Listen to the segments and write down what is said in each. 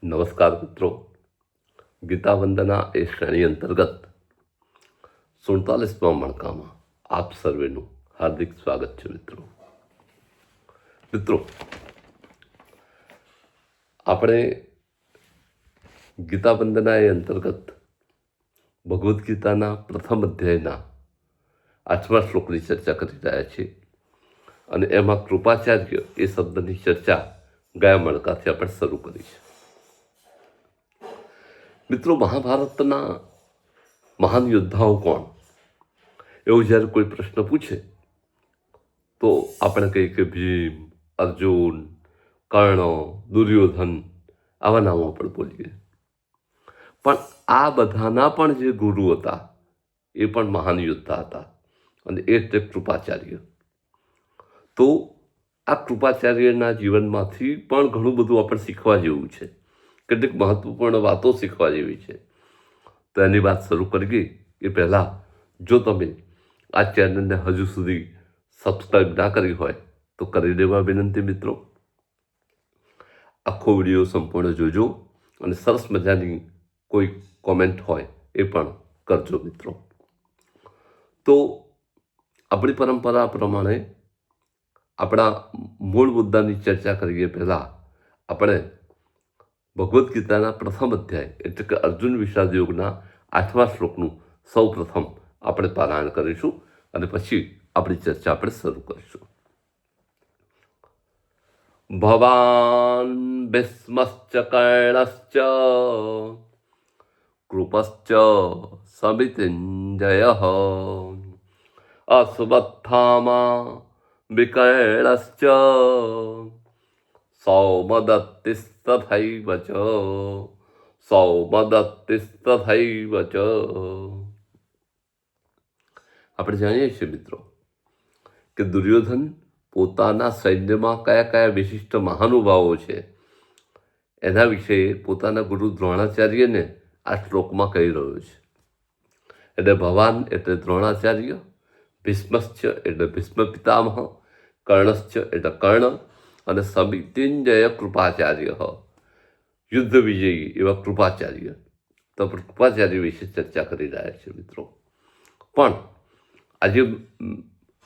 નમસ્કાર મિત્રો. ગીતા વંદના એ શ્રેણી અંતર્ગત 47મા મણકામાં આપ સર્વેનું હાર્દિક સ્વાગત છે. મિત્રો આપણે ગીતા વંદના એ અંતર્ગત ભગવદ્ ગીતાના પ્રથમ અધ્યાયના 8મા શ્લોકની ચર્ચા કરી રહ્યા છીએ અને એમાં કૃપાચાર્ય એ શબ્દની ચર્ચા ગયા મણકાથી આપણે શરૂ કરી છે. મિત્રો, મહાભારતના મહાન યોદ્ધાઓ કોણ, એવો જ્યારે કોઈ પ્રશ્ન પૂછે તો આપણે કહીએ કે ભીમ, અર્જુન, કર્ણ, દુર્યોધન આવા નામો પણ બોલીએ. પણ આ બધાના પણ જે ગુરુ હતા એ પણ મહાન યોદ્ધા હતા અને એ જ કૃપાચાર્ય. તો આ કૃપાચાર્યના જીવનમાંથી પણ ઘણું બધું આપણે શીખવા જેવું છે. કેટલીક મહત્વપૂર્ણ વાતો શીખવા જેવી છે. તો એની વાત શરૂ કરીએ એ પહેલાં જો તમે આ ચેનલને હજુ સુધી સબસ્ક્રાઈબ ના કરી હોય તો કરી દેવા વિનંતી મિત્રો. આખો વિડીયો સંપૂર્ણ જોજો અને સરસ મજાની કોઈ કોમેન્ટ હોય એ પણ કરજો મિત્રો. તો આપણી પરંપરા પ્રમાણે આપણા મૂળ મુદ્દાની ચર્ચા કરીએ પહેલાં આપણે ભગવદ્ ગીતાના પ્રથમ અધ્યાય એટલે કે અર્જુન વિષાદ યોગના 8મા શ્લોકનું સૌ પ્રથમ આપણે પારાયણ કરીશું અને પછી આપણી ચર્ચા આપણે શરૂ કરીશું. ભવાન ભીષ્મશ્ચ કર્ણશ્ચ કૃપશ્ચ સમિતિંજયઃ અશ્વત્થામા વિકર્ણશ્ચ સૌમદત્તિસ્તથૈવ ચ. આપણે જાણીએ છીએ મિત્રો કે દુર્યોધન પોતાના સૈન્યમાં કયા કયા વિશિષ્ટ મહાનુભાવો છે એના વિશે પોતાના ગુરુ દ્રોણાચાર્યને આ શ્લોકમાં કહી રહ્યો છે. એટલે ભવાન એટલે દ્રોણાચાર્ય, ભીષ્મશ્ચ એટલે ભીષ્મ પિતામહ, કર્ણશ્ચ એટલે કર્ણ અને સમિતિંજય કૃપાચાર્ય, યુદ્ધ વિજયી એવા કૃપાચાર્ય. તો કૃપાચાર્ય વિશે ચર્ચા કરી રહ્યા છે મિત્રો. પણ આજે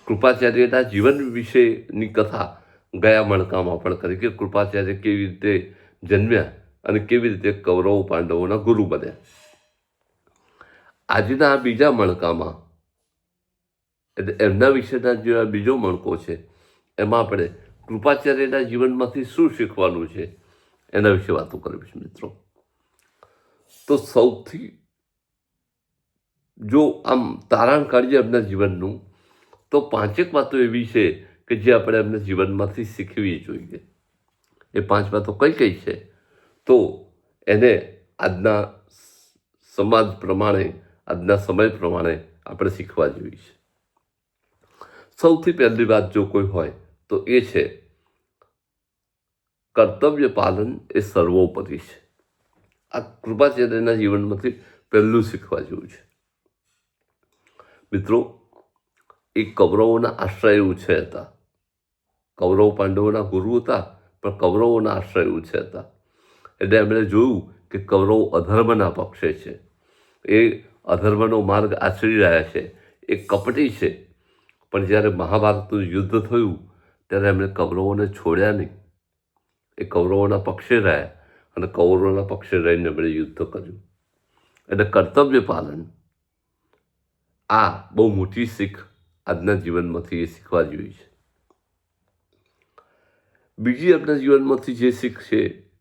કૃપાચાર્યના જીવન વિશેની કથા ગયા મણકામાં પણ કરી કે કૃપાચાર્ય કેવી રીતે જન્મ્યા અને કેવી રીતે કૌરવ પાંડવોના ગુરુ બન્યા. આજના આ બીજા મણકામાં એટલે એમના વિશેના જે આ બીજો મણકો છે એમાં આપણે કૃપાચાર્યના જીવનમાંથી શું શીખવાનું છે એના વિશે વાતો કરીશું મિત્રો. તો સૌથી જો આમ તારણ કાઢીએ એમના જીવનનું તો 5 વાતો એવી છે કે જે આપણે એમના જીવનમાંથી શીખવી જોઈએ. એ 5 વાતો કઈ કઈ છે તો એને આજના સમાજ પ્રમાણે, આજના સમય પ્રમાણે આપણે શીખવા જોઈએ છે. સૌથી પહેલી વાત જો કોઈ હોય તો એ છે કર્તવ્ય પાલન એ સર્વોપરી છે. આ કૃપાચાર્યના જીવનમાંથી પહેલું શીખવા જેવું છે મિત્રો. એ કૌરવોના આશ્રય ઉછે હતા. કૌરવ પાંડવોના ગુરુ હતા પણ કૌરવોના આશ્રય ઉછે હતા. એટલે એમણે જોયું કે કૌરવ અધર્મના પક્ષે છે, એ અધર્મનો માર્ગ આચરી રહ્યા છે, એ કપટી છે. પણ જ્યારે મહાભારતનું યુદ્ધ થયું ત્યારે એમણે કૌરવોને છોડ્યા નહીં. એ કૌરવોના પક્ષે રહ્યા અને કૌરવોના પક્ષે રહીને એમણે યુદ્ધ કર્યું. એટલે કર્તવ્ય પાલન આ બહુ મોટી શીખ આજના જીવનમાંથી એ શીખવા જેવી છે. બીજી આપણા જીવનમાંથી જે શીખ છે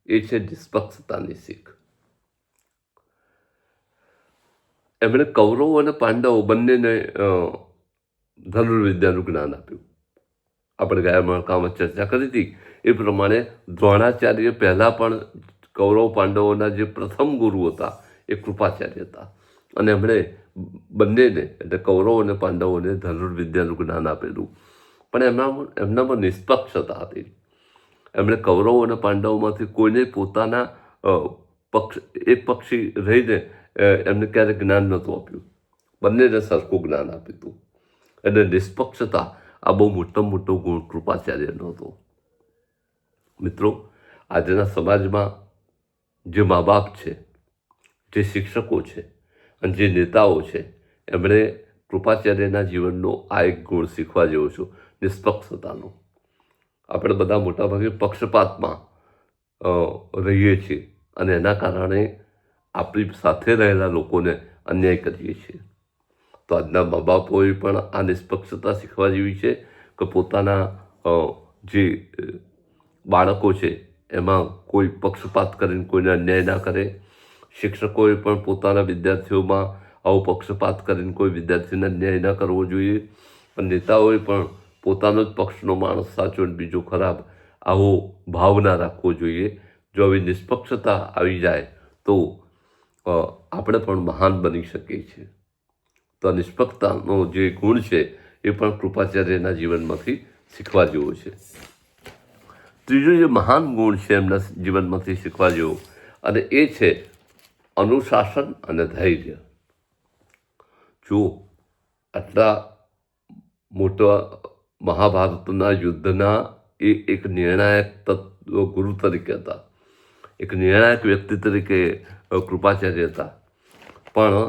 એ છે નિષ્પક્ષતાની શીખ. એમણે કૌરવો અને પાંડવો બંનેને ધનુર્વિદ્યાનું જ્ઞાન આપ્યું. આપણે ગયા મણકામાં ચર્ચા કરી હતી એ પ્રમાણે દ્રોણાચાર્ય પહેલાં પણ કૌરવ પાંડવોના જે પ્રથમ ગુરુ હતા એ કૃપાચાર્ય હતા અને એમણે બંનેને એટલે કૌરવ અને પાંડવોને ધનુર્વિદ્યાનું જ્ઞાન આપેલું. પણ એમનામાં નિષ્પક્ષતા હતી. એમણે કૌરવ અને પાંડવોમાંથી કોઈને પોતાના એક પક્ષી રહીને એમને ક્યારેક જ્ઞાન નહોતું આપ્યું. બંનેને સરખું જ્ઞાન આપ્યું હતું. એટલે નિષ્પક્ષતા આ બહુ મોટો ગુણ કૃપાચાર્યનો હતો મિત્રો. આજના સમાજમાં જે મા બાપ છે, જે શિક્ષકો છે અને જે નેતાઓ છે, એમણે કૃપાચાર્યના જીવનનો આ એક ગુણ શીખવા જેવો છું, નિષ્પક્ષતાનો. આપણે બધા મોટાભાગે પક્ષપાતમાં રહીએ છીએ અને એના કારણે આપણી સાથે રહેલા લોકોને અન્યાય કરીએ છીએ. તો આજના મા બાપોએ પણ આ નિષ્પક્ષતા શીખવા જેવી છે કે પોતાના જે બાળકો છે એમાં કોઈ પક્ષપાત કરીને કોઈને અન્યાય ના કરે. શિક્ષકોએ પણ પોતાના વિદ્યાર્થીઓમાં આવો પક્ષપાત કરીને કોઈ વિદ્યાર્થીને અન્યાય ન કરવો જોઈએ. અને નેતાઓએ પણ પોતાનો જ પક્ષનો માણસ સાચો અને બીજો ખરાબ આવો ભાવ ના રાખવો જોઈએ. જો આવી નિષ્પક્ષતા આવી જાય તો આપણે પણ મહાન બની શકીએ છીએ. તો આ નિષ્પક્ષતાનો જે ગુણ છે એ પણ કૃપાચાર્યના જીવનમાંથી શીખવા જેવો છે. ત્રીજો જે મહાન ગુણ છે એમના જીવનમાંથી શીખવા જેવો, અને એ છે અનુશાસન અને ધૈર્ય. જો આટલા મોટા મહાભારતના યુદ્ધના એ એક નિર્ણાયક તત્વ ગુરુ તરીકે હતા, એક નિર્ણાયક વ્યક્તિ તરીકે કૃપાચાર્ય હતા. પણ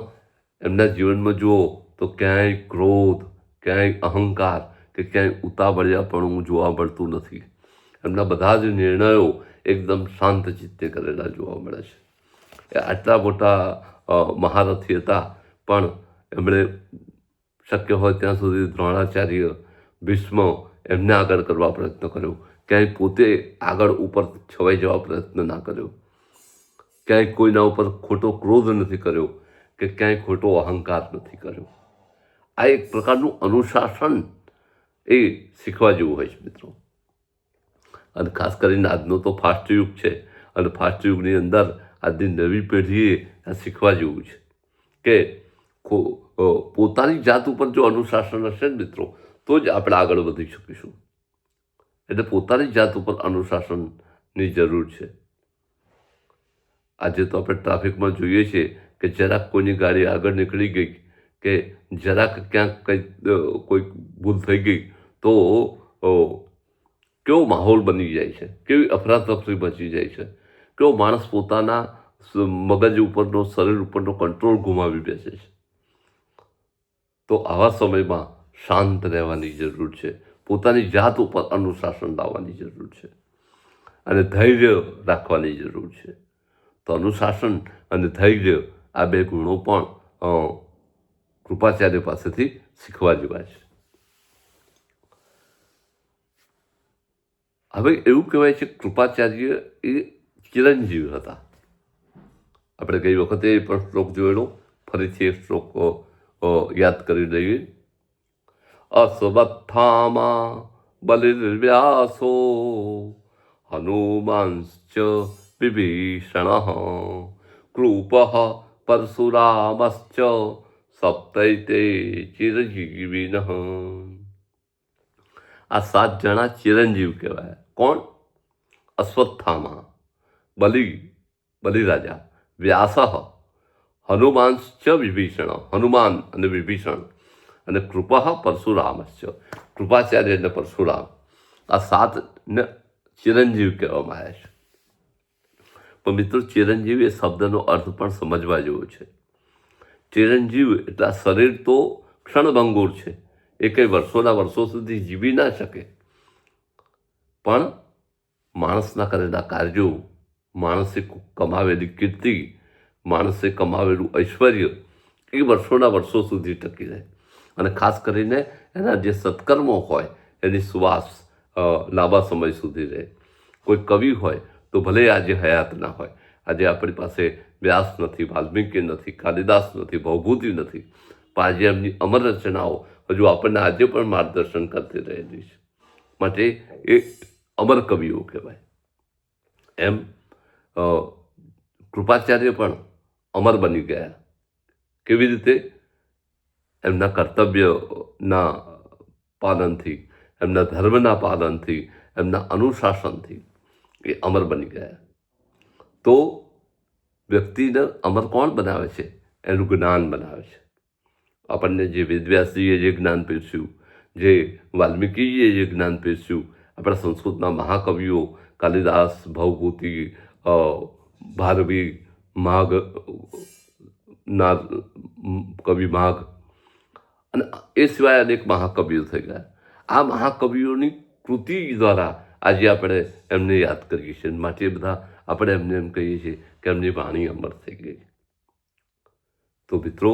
એમના જીવનમાં જુઓ તો ક્યાંય ક્રોધ, ક્યાંય અહંકાર કે ક્યાંય ઉતાવળિયાપણું જોવા મળતું નથી. એમના બધા જ નિર્ણયો એકદમ શાંત ચિત્તે કરેલા જોવા મળે છે. એ આટલા મોટા મહારથી હતા પણ એમણે શક્ય હોય ત્યાં સુધી દ્રોણાચાર્ય, ભીષ્મ એમને આગળ કરવા પ્રયત્ન કર્યો. ક્યાંય પોતે આગળ ઉપર છવાઈ જવા પ્રયત્ન ના કર્યો. ક્યાંય કોઈના ઉપર ખોટો ક્રોધ નથી કર્યો કે ક્યાંય ખોટો અહંકાર નથી કર્યો. આ એક પ્રકારનું અનુશાસન એ શીખવા જેવું હોય છે મિત્રો. અને ખાસ કરીને આજનો તો ફાસ્ટ યુગ છે અને ફાસ્ટ યુગની અંદર આજની નવી પેઢીએ આ શીખવા જેવું છે કે પોતાની જાત ઉપર જો અનુશાસન હશે ને મિત્રો તો જ આપણે આગળ વધી શકીશું. એટલે પોતાની જાત ઉપર અનુશાસનની જરૂર છે. આજે તો આપણે ટ્રાફિકમાં જોઈએ છીએ કે જરાક કોઈની ગાડી આગળ નીકળી ગઈ કે જરાક ક્યાંક કોઈ ભૂલ થઈ ગઈ તો કેવો માહોલ બની જાય છે, કેવી અફરાતફરી બચી જાય છે, કેવો માણસ પોતાના મગજ ઉપરનો, શરીર ઉપરનો કંટ્રોલ ગુમાવી બેસે છે. તો આવા સમયમાં શાંત રહેવાની જરૂર છે, પોતાની જાત ઉપર અનુશાસન લાવવાની જરૂર છે અને ધૈર્ય રાખવાની જરૂર છે. તો અનુશાસન અને ધૈર્ય આ બે ગુણો પણ કૃપાચાર્ય પાસેથી શીખવા જેવા છે. હવે એવું કહેવાય છે કૃપાચાર્ય એ ચિરંજીવ હતા. આપણે ગઈ વખતે એ પણ શ્લોક જોયેલો, ફરીથી એ શ્લોક યાદ કરી લઈએ. અશ્વત્થામા બલિર્વ્યાસો હનુમાંશ્ચ વિભીષણ કૃપઃ પરશુરામશ્ચ સપ્તૈતે ચિરજીવિનઃ. આ 7 જણા ચિરંજીવ કહેવાય. કોણ? અશ્વત્થામા, બલિરાજા, વ્યાસ, હનુમાંશ્ચ વિભીષણ, હનુમાન અને વિભીષણ, અને કૃપઃ પરશુરામશ્ચ, કૃપાચાર્ય અને પરશુરામ. આ 7ને ચિરંજીવ કહેવામાં આવ્યા છે. પણ મિત્રો ચિરંજીવ એ શબ્દનો અર્થ પણ સમજવા જેવો છે. ચિરંજીવ એટલે આ શરીર તો ક્ષણભંગુર છે, એ કંઈ વર્ષોના વર્ષો સુધી જીવી ના શકે, પણ માણસના કરેલા કાર્યો, માણસે કમાવેલી કીર્તિ, માણસે કમાવેલું ઐશ્વર્ય એ વર્ષોના વર્ષો સુધી ટકી રહે. અને ખાસ કરીને એના જે સત્કર્મો હોય એની સુવાસ લાંબા સમય સુધી રહે. કોઈ કવિ હોય તો ભલે આજે હયાત ના હોય, આજે આપણી પાસે વ્યાસ નથી, વાલ્મીકી નથી, કાલિદાસ નથી, ભવભૂતિ નથી, પણ આજે એમની અમર રચનાઓ હજુ આપણને આજે પણ માર્ગદર્શન કરતી રહેલી છે. માટે એ અમર કવિઓ કહેવાય. એમ કૃપાચાર્ય પણ અમર બની ગયા. કેવી રીતે? એમના કર્તવ્યના પાલનથી, એમના ધર્મના પાલનથી, એમના અનુશાસનથી એ અમર બની ગયા. તો વ્યક્તિને અમર કોણ બનાવે છે? એનું જ્ઞાન બનાવે છે. આપણને જે વેદવ્યાસજીએ જે જ્ઞાન પીરસ્યું, જે વાલ્મીકીજીએ જે જ્ઞાન પીરસ્યું, આપણા સંસ્કૃતના મહાકવિઓ કાલિદાસ, ભવભૂતિ, ભારવી, માઘ ના કવિ માઘ, અને એ સિવાય અનેક મહાકવિઓ થઈ ગયા. આ મહાકવિઓની કૃતિ દ્વારા આજે આપણે એમને યાદ કરીએ છીએ. માટે બધા આપણે એમને એમ કહીએ છીએ કે એમની વાણી અમર થઈ ગઈ. તો મિત્રો,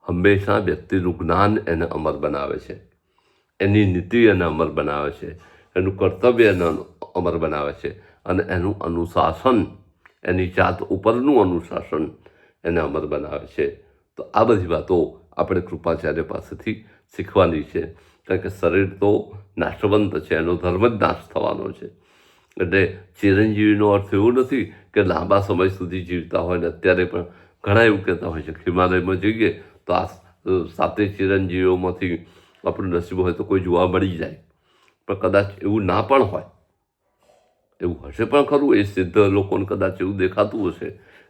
હંમેશા વ્યક્તિનું જ્ઞાન એને અમર બનાવે છે, એની નીતિ એને અમર બનાવે છે, એનું કર્તવ્ય એને અમર બનાવે છે, અને એનું અનુશાસન, એની જાત ઉપરનું અનુશાસન એને અમર બનાવે છે. તો આ બધી વાતો આપણે કૃપાચાર્ય પાસેથી શીખવાની છે. કારણ કે શરીર તો નાશવંત છે, એનો ધર્મ જ નાશ થવાનો છે. એટલે ચિરંજીવીનો અર્થ એવો નથી કે લાંબા સમય સુધી જીવતા હોય ને અત્યારે પણ ઘણા એવું કહેતા હોય છે કે હિમાલયમાં જઈએ તો આ 7 ચિરંજીવીઓમાંથી આપણું નસીબ હોય તો કોઈ જોવા મળી જાય. પણ કદાચ એવું ના પણ હોય, એવું હશે પણ ખરું. એ સિદ્ધ લોકોને કદાચ એવું દેખાતું હશે,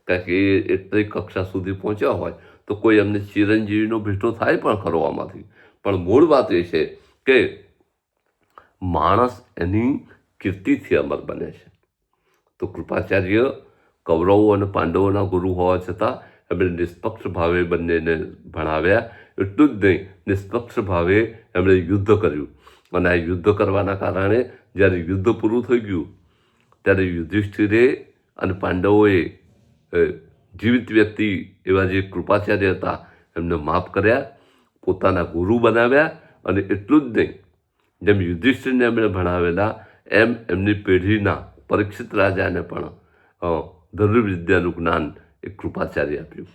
કારણ કે એ એટલી કક્ષા સુધી પહોંચ્યા હોય તો કોઈ એમને ચિરંજીવીનો ભેટો થાય પણ ખરો આમાંથી. પણ મૂળ વાત એ છે કે માણસ એની કીર્તિથી અમર બને છે. તો કૃપાચાર્ય કૌરવો અને પાંડવોના ગુરુ હોવા છતાં એમણે નિષ્પક્ષ ભાવે બંનેને ભણાવ્યા. એટલું જ નહીં, નિષ્પક્ષ ભાવે એમણે યુદ્ધ કર્યું. અને આ યુદ્ધ કરવાના કારણે જ્યારે યુદ્ધ પૂરું થઈ ગયું ત્યારે યુધિષ્ઠિરે અને પાંડવોએ જીવિત વ્યક્તિ એવા જે કૃપાચાર્ય હતા એમને માફ કર્યા, પોતાના ગુરુ બનાવ્યા. અને એટલું જ નહીં, જેમ યુધિષ્ઠિરને એમણે ભણાવેલા એમ એમની પેઢીના પરીક્ષિત રાજાને પણ ધનુર્વિદ્યાનું જ્ઞાન એ કૃપાચાર્ય આપ્યું.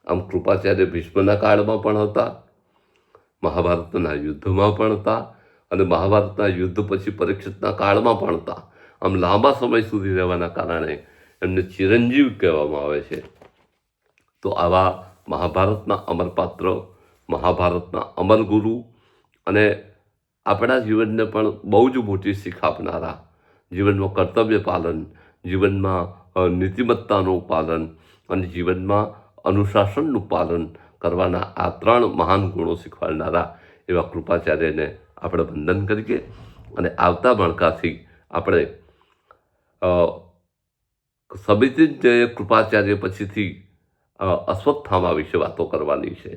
આમ કૃપાચાર્ય ભીષ્મના કાળમાં પણ હતા, મહાભારતના યુદ્ધમાં પણ હતા, અને મહાભારતના યુદ્ધ પછી પરીક્ષિતના કાળમાં પણ હતા. આમ લાંબા સમય સુધી રહેવાના કારણે એમને ચિરંજીવ કહેવામાં આવે છે. તો આવા મહાભારતના અમરપાત્ર, મહાભારતના અમર ગુરુ, અને આપણા જીવનને પણ બહુ જ મોટી શીખ આપનારા, જીવનમાં કર્તવ્ય પાલન, જીવનમાં નીતિમત્તાનું પાલન અને જીવનમાં અનુશાસનનું પાલન કરવાના આ 3 મહાન ગુણો શીખવાડનારા એવા કૃપાચાર્યને આપણે વંદન કરીએ. અને આવતા મણકાથી આપણે સમિતિજ્ઞ કૃપાચાર્ય પછીથી અશ્વત્થામા વિશે વાતો કરવાની છે.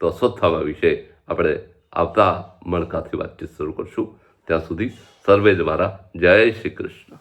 તો અશ્વત્થામા વિશે આપણે આવતા મણકાથી વાતચીત શરૂ કરશું. ત્યાં સુધી સર્વે દ્વારા જય શ્રી કૃષ્ણ.